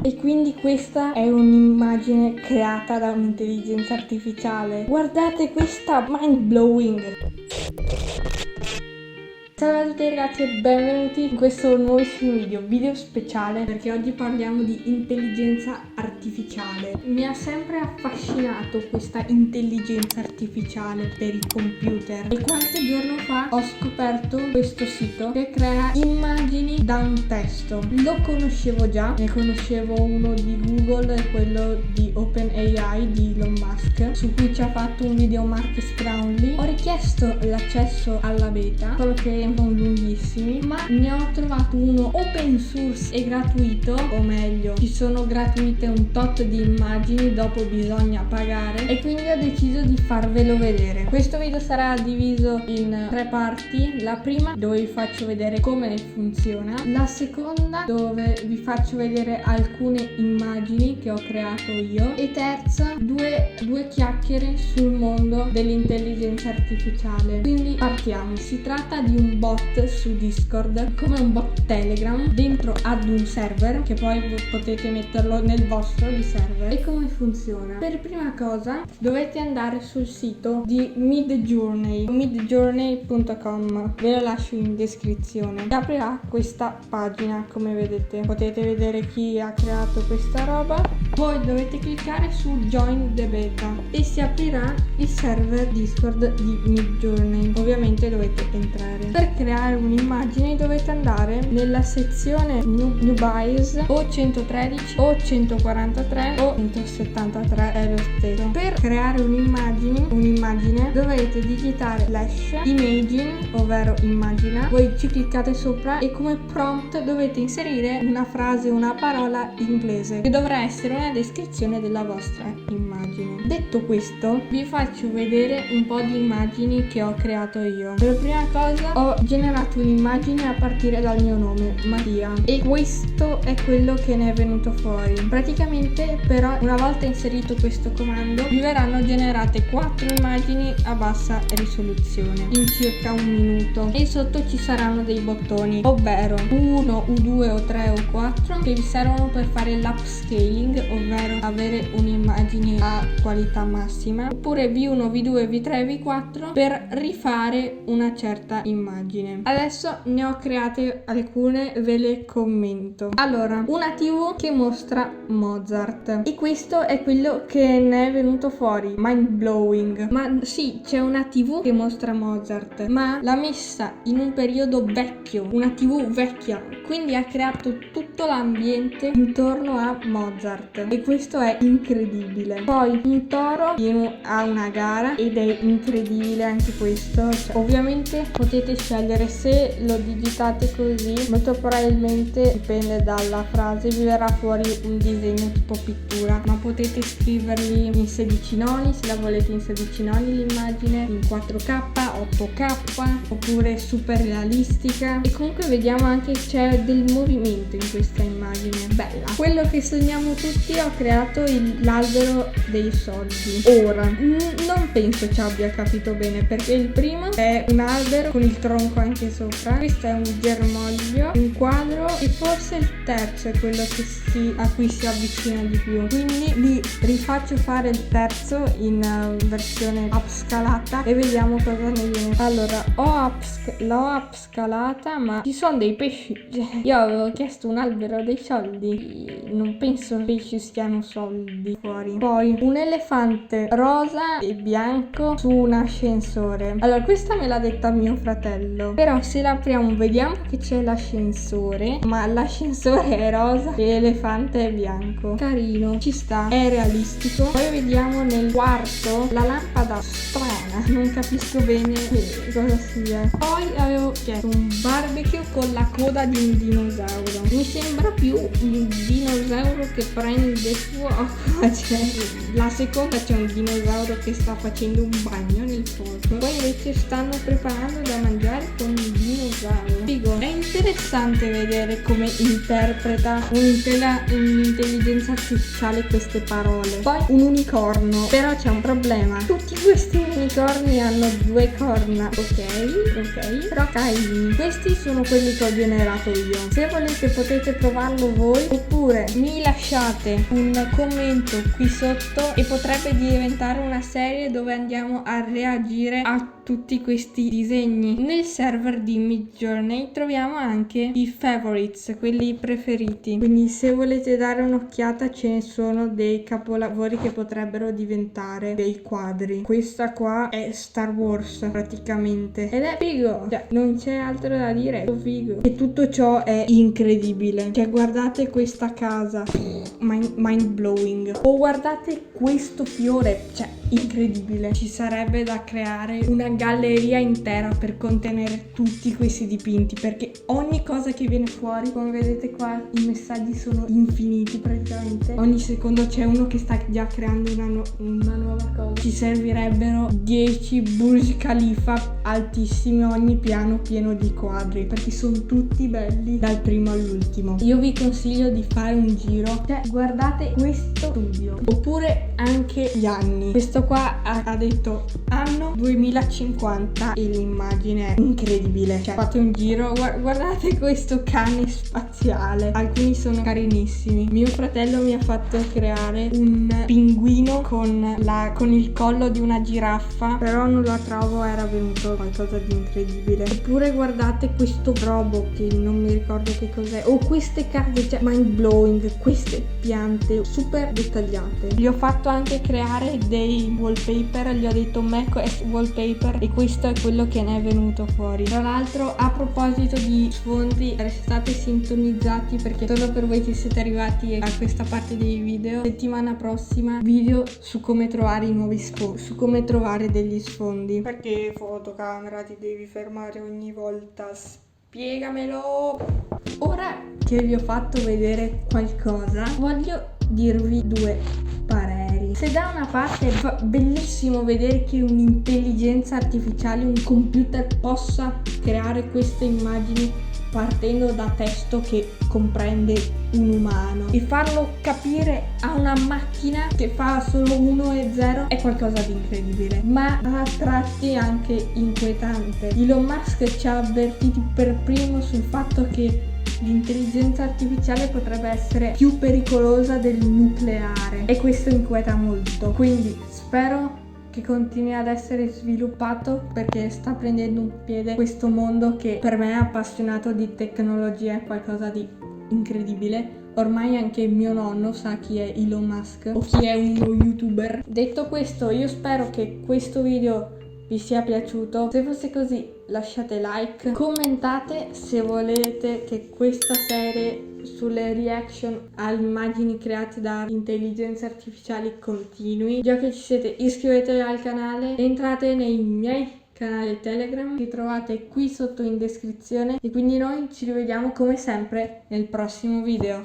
E quindi questa è un'immagine creata da un'intelligenza artificiale. Guardate questa, mind blowing. Ciao a tutti ragazzi e benvenuti in questo nuovissimo video speciale, perché oggi parliamo di intelligenza artificiale. Mi ha sempre affascinato questa intelligenza artificiale per i computer e qualche giorno fa ho scoperto questo sito che crea immagini da un testo. Lo conoscevo già, ne conoscevo uno di Google e quello di OpenAI di Elon Musk, su cui ci ha fatto un video Marques Brownlee. Ho richiesto l'accesso alla beta, solo che sono lunghissimi, ma ne ho trovato uno open source e gratuito, o meglio, ci sono gratuite un tot di immagini, dopo bisogna pagare, e quindi ho deciso di farvelo vedere. Questo video sarà diviso in 3 parti: la prima dove vi faccio vedere come funziona, la seconda dove vi faccio vedere alcune immagini che ho creato io, e terza due chiacchiere sul mondo dell'intelligenza artificiale. Quindi partiamo. Si tratta di un bot su Discord, come un bot Telegram, dentro ad un server che poi potete metterlo nel vostro di server. E come funziona? Per prima cosa dovete andare sul sito di Midjourney, midjourney.com, ve lo lascio in descrizione. Vi aprirà questa pagina, come vedete, potete vedere chi ha creato questa roba. Voi dovete cliccare su Join the Beta e si aprirà il server Discord di Midjourney. Ovviamente dovete entrare. Per creare un'immagine dovete andare nella sezione New Buys, o 113 o 143 o 173, è lo stesso. Per creare un'immagine dovete digitare slash imagine, ovvero immagina. Voi ci cliccate sopra e come prompt dovete inserire una frase, una parola inglese che dovrà essere una descrizione della vostra immagine. Detto questo, vi faccio vedere un po' di immagini che ho creato io. Per prima cosa ho generato un'immagine a partire dal mio nome, Mattia, e questo è quello che ne è venuto fuori. Praticamente, però, una volta inserito questo comando vi verranno generate 4 immagini a bassa risoluzione in circa un minuto, e sotto ci saranno dei bottoni, ovvero U1, U2 o 3 o 4, che vi servono per fare l'upscaling, ovvero avere un'immagine a qualità massima, oppure V1, V2, V3, V4 per rifare una certa immagine. Adesso ne ho create alcune, ve le commento. Allora, una TV che mostra Mozart, e questo è quello che ne è venuto fuori, mind blowing. Ma sì, c'è una TV che mostra Mozart, ma l'ha messa in un periodo vecchio, una TV vecchia, quindi ha creato tutto l'ambiente intorno a Mozart, e questo è incredibile. Poi un toro a una gara, ed è incredibile anche questo. Ovviamente potete scegliere, se lo digitate così, molto probabilmente, dipende dalla frase, vi verrà fuori un disegno tipo pittura, ma potete scriverli in 16 noni, se la volete in 16 noni l'immagine, in 4K, 8K, oppure super realistica. E comunque vediamo anche c'è del movimento in questa immagine, bella. Quello che sogniamo tutti, ho creato l'albero dei soldi. Ora, non penso ci abbia capito bene, perché il primo è un albero con il tronco anche sopra, questo è un germoglio, un quadro, e forse il terzo è quello a cui si avvicina di più. Quindi li rifaccio fare il terzo in versione upscalata e vediamo cosa ne viene. Allora, l'ho upscalata, ma ci sono dei pesci. Io avevo chiesto un albero dei soldi, non penso pesci stiano soldi fuori. Poi un elefante rosa e bianco su un ascensore. Allora, questa me l'ha detta mio fratello, però se l'apriamo vediamo che c'è l'ascensore, ma l'ascensore è rosa e l'elefante è bianco. Carino, ci sta, è realistico. Poi vediamo nel quarto la lampada strana, non capisco bene cosa sia. Poi avevo chiesto un barbecue con la coda di un dinosauro, mi sembra più un dinosauro che prende fuoco. La seconda c'è un dinosauro che sta facendo un bagno nel fuoco. Poi invece stanno preparando da mangiare con il dinosauro. Figo, è interessante. interessante vedere come interpreta un'intelligenza artificiale queste parole. Poi un unicorno, però c'è un problema, tutti questi unicorni hanno 2 corna, ok, però carini. Questi sono quelli che ho generato io. Se volete potete provarlo voi, oppure mi lasciate un commento qui sotto e potrebbe diventare una serie dove andiamo a reagire a tutti questi disegni. Nel server di Midjourney troviamo anche i favorites, quelli preferiti, quindi se volete dare un'occhiata ce ne sono dei capolavori che potrebbero diventare dei quadri. Questa qua è Star Wars praticamente ed è figo, cioè non c'è altro da dire, è figo. E tutto ciò è incredibile, cioè guardate questa casa, mind blowing, o guardate questo fiore, cioè incredibile. Ci sarebbe da creare una galleria intera per contenere tutti questi dipinti, perché ogni cosa che viene fuori, come vedete qua, i messaggi sono infiniti praticamente. Ogni secondo c'è uno che sta già creando una nuova cosa. Ci servirebbero 10 Burj Khalifa altissimi, ogni piano pieno di quadri, perché sono tutti belli dal primo all'ultimo. Io vi consiglio di fare un giro, cioè guardate questo studio, oppure anche gli anni. Questo qua ha detto anno 2050 e l'immagine è incredibile, cioè fate un giro, guardate questo cane spaziale, alcuni sono carinissimi. Mio fratello mi ha fatto creare un pinguino con il collo di una giraffa, però non la trovo, era venuto qualcosa di incredibile. Oppure guardate questo robot che non mi ricordo che cos'è, o queste case, cioè mind blowing, queste piante super dettagliate. Gli ho fatto anche creare dei wallpaper, gli ho detto Mac OS wallpaper e questo è quello che ne è venuto fuori. Tra l'altro, a proposito di sfondi, restate sintonizzati perché solo per voi che siete arrivati a questa parte dei video, settimana prossima video su come trovare i nuovi sfondi, su come trovare degli sfondi. Perché fotocamera ti devi fermare ogni volta? Spiegamelo. Ora che vi ho fatto vedere qualcosa, voglio dirvi 2 pareri. Se da una parte è bellissimo vedere che un'intelligenza artificiale, un computer possa creare queste immagini partendo da testo che comprende un umano e farlo capire a una macchina che fa solo 1 e 0 è qualcosa di incredibile, ma a tratti anche inquietante. Elon Musk ci ha avvertiti per primo sul fatto che l'intelligenza artificiale potrebbe essere più pericolosa del nucleare e questo inquieta molto, quindi spero che continui ad essere sviluppato perché sta prendendo un piede questo mondo che per me è appassionato di tecnologia, è qualcosa di incredibile. Ormai anche mio nonno sa chi è Elon Musk o chi è uno youtuber. Detto questo, io spero che questo video vi sia piaciuto. Se fosse così lasciate like, commentate se volete che questa serie sulle reaction alle immagini create da intelligenze artificiali continui. Già che ci siete, iscrivetevi al canale, entrate nei miei canali Telegram, li trovate qui sotto in descrizione e quindi noi ci rivediamo come sempre nel prossimo video.